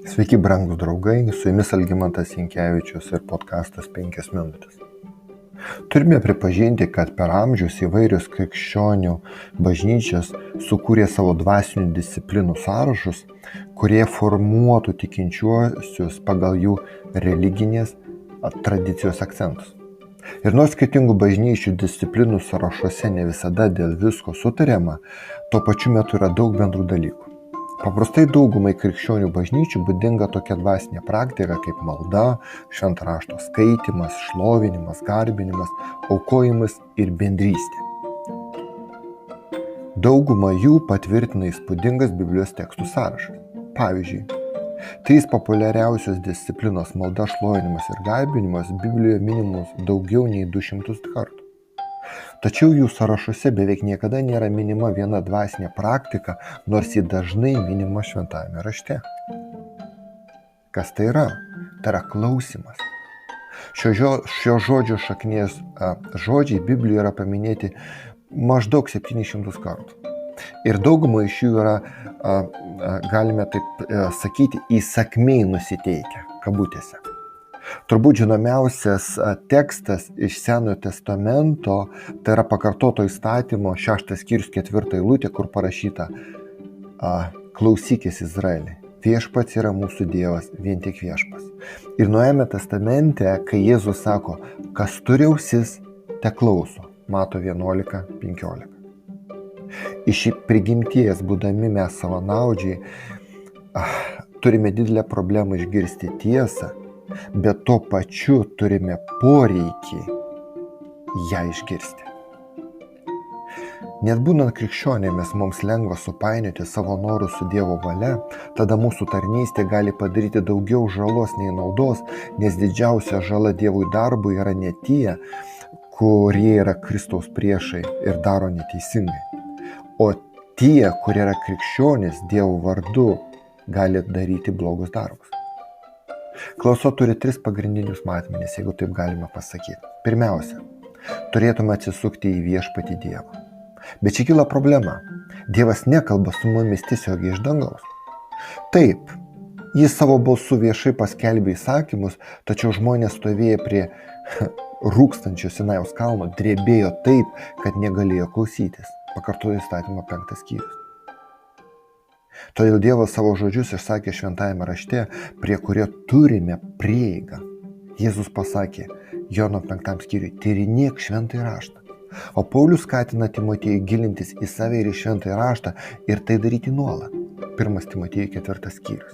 Sveiki, brangūs draugai, su jumis Algimantas Jankevičius ir podkastas 5 minutės. Turime pripažinti, kad per amžius įvairios krikščionių bažnyčios sukūrė savo dvasinių disciplinų sąrašus, kurie formuotų tikinčiuosius pagal jų religinės tradicijos akcentus. Ir nors skirtingų bažnyčių disciplinų sąrašuose ne visada dėl visko sutariama, tuo pačiu metu yra daug bendrų dalykų. Paprastai daugumai krikščionių bažnyčių būdinga tokia dvasinė praktika kaip malda, švento rašto skaitymas, šlovinimas, garbinimas, aukojimas ir bendrystė. Dauguma jų patvirtina įspūdingas Biblijos tekstų sąrašas. Pavyzdžiui, 3 populiariausios disciplinos malda, šlovinimas ir garbinimas Biblijoje minimos daugiau nei 200 kartų. Tačiau jų sąrašuose beveik niekada nėra minima viena dvasinė praktika, nors ji dažnai minima šventajame rašte. Kas tai yra? Tai yra klausimas. Šio žodžio šaknies žodžiai Biblijoje yra paminėti maždaug 700 kartų. Ir dauguma iš jų yra, galime taip sakyti, įsakmiai nusiteikę, kabutėse. Turbūt žinomiausias tekstas iš Senojo testamento, tai yra pakartoto įstatymo 6 skyrius 4 eilutė, kur parašyta: klausykis Izraeli, viešpats yra mūsų Dievas, vien tik viešpats. Ir Naujajame testamente, kai Jėzus sako, kas turi ausis, te klauso, Mato 11:15. Iš prigimties būdami mes savanaudžiai turime didelę problemą išgirsti tiesą, bet tuo pačiu turime poreikį ją išgirsti. Net būnant krikščionėmis mums lengva supainioti savo norus su Dievo valia, tada mūsų tarnystė gali padaryti daugiau žalos nei naudos, nes didžiausia žala Dievui darbui yra ne tie, kurie yra Kristaus priešai ir daro neteisingai, o tie, kurie yra krikščionys Dievo vardu, gali daryti blogus darbus. Klausa turi 3 pagrindinius matmenis, jeigu taip galime pasakyti. Pirmiausia, turėtume atsisukti į viešpatį Dievą. Bet čia kyla problema. Dievas nekalba su mumis tiesiogiai iš dangaus. Taip, jis savo balsu viešai paskelbė įsakymus, tačiau žmonės stovėję prie rūkstančio Sinajaus kalno drebėjo taip, kad negalėjo klausytis. Pakartojo įstatymo 5 skyrius. Todėl Dievas savo žodžius išsakė šventajame rašte, prie kurio turime prieigą. Jėzus pasakė Jono 5 skyriui, tyrinėk šventąjį raštą. O Paulius skatina Timotiejų gilintis į save ir į šventąjį raštą ir tai daryti nuolat. 1 Timotiejų 4 skyrius.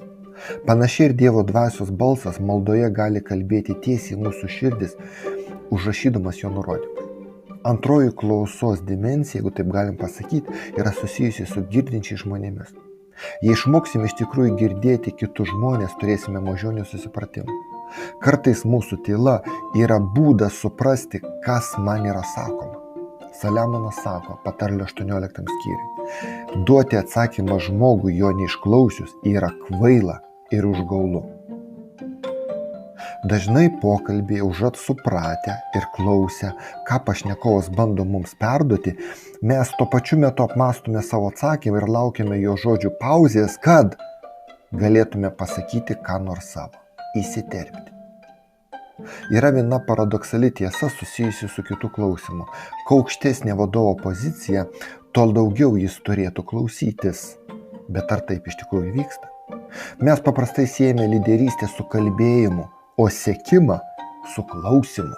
Panašiai ir Dievo dvasios balsas maldoje gali kalbėti tiesiai mūsų širdis, užrašydamas jo nurodymus. Antroji klausos dimensija, jeigu taip galim pasakyti, yra susijusi su girdinčiais žmonėmis. Jei išmoksime iš tikrųjų girdėti kitus žmonės, turėsime mažiau nesusipratimų. Kartais mūsų tyla yra būdas suprasti, kas man yra sakoma. Saliamonas sako, patarlė 18 skyriui, duoti atsakymą žmogui jo neišklausius yra kvaila ir užgaulu. Dažnai pokalbėje užuot supratę ir klausę, ką pašnekovas bando mums perduoti, mes tuo pačiu metu apmąstome savo atsakymą ir laukiame jo žodžių pauzės, kad galėtume pasakyti ką nors savo, įsiterpti. Yra viena paradoksali tiesa susijusi su kitų klausimu. Kuo aukštesnė vadovo pozicija, tol daugiau jis turėtų klausytis. Bet ar taip iš tikrųjų vyksta? Mes paprastai siejame lyderystę su kalbėjimu, o sekimą su klausimu.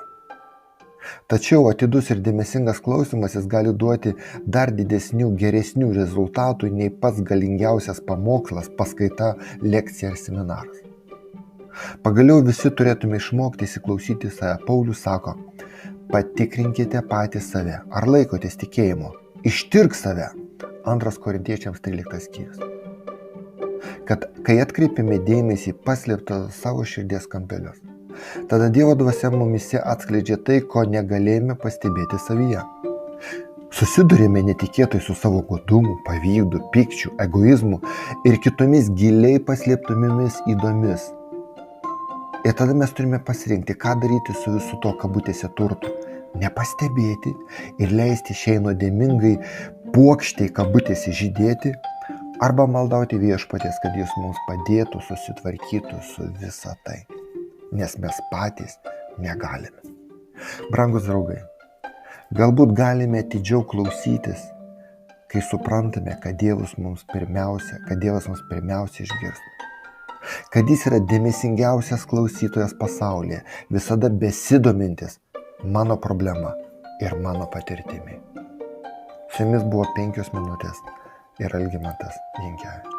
Tačiau atidus ir dėmesingas klausimasis gali duoti dar didesnių, geresnių rezultatų nei pats galingiausias pamokslas, paskaita, lekcija ar seminaras. Pagaliau visi turėtume išmokti įsiklausyti save. Paulius sako, patikrinkite patys save, ar laikotės tikėjimo, ištirk save. 2 Korintiečiams 13 skyrius. Kad kai atkreipiame dėmesį paslėptą savo širdies kampelius, tada Dievo dvasia mumise atskleidžia tai, ko negalėjome pastebėti savyje. Susidurėme netikėtai su savo godumu, pavydu, pykčiu, egoizmu ir kitomis giliai paslėptomis ydomis. Ir tada mes turime pasirinkti, ką daryti su visu to kabutėse turtu. Nepastebėti ir leisti šiai nuodėmingai puokštei kabutėse žydėti, arba maldauti viešpaties, kad jis mums padėtų susitvarkyti su visa tai, nes mes patys negalime. Brangus draugai, galbūt galime atidžiau klausytis, kai suprantame, kad Dievas mums pirmiausia išgirsta. Kad jis yra dėmesingiausias klausytojas pasaulyje, visada besidomintis mano problema ir mano patirtimi. Su jumis buvo 5 minutės ir Algimantas Jankevičius.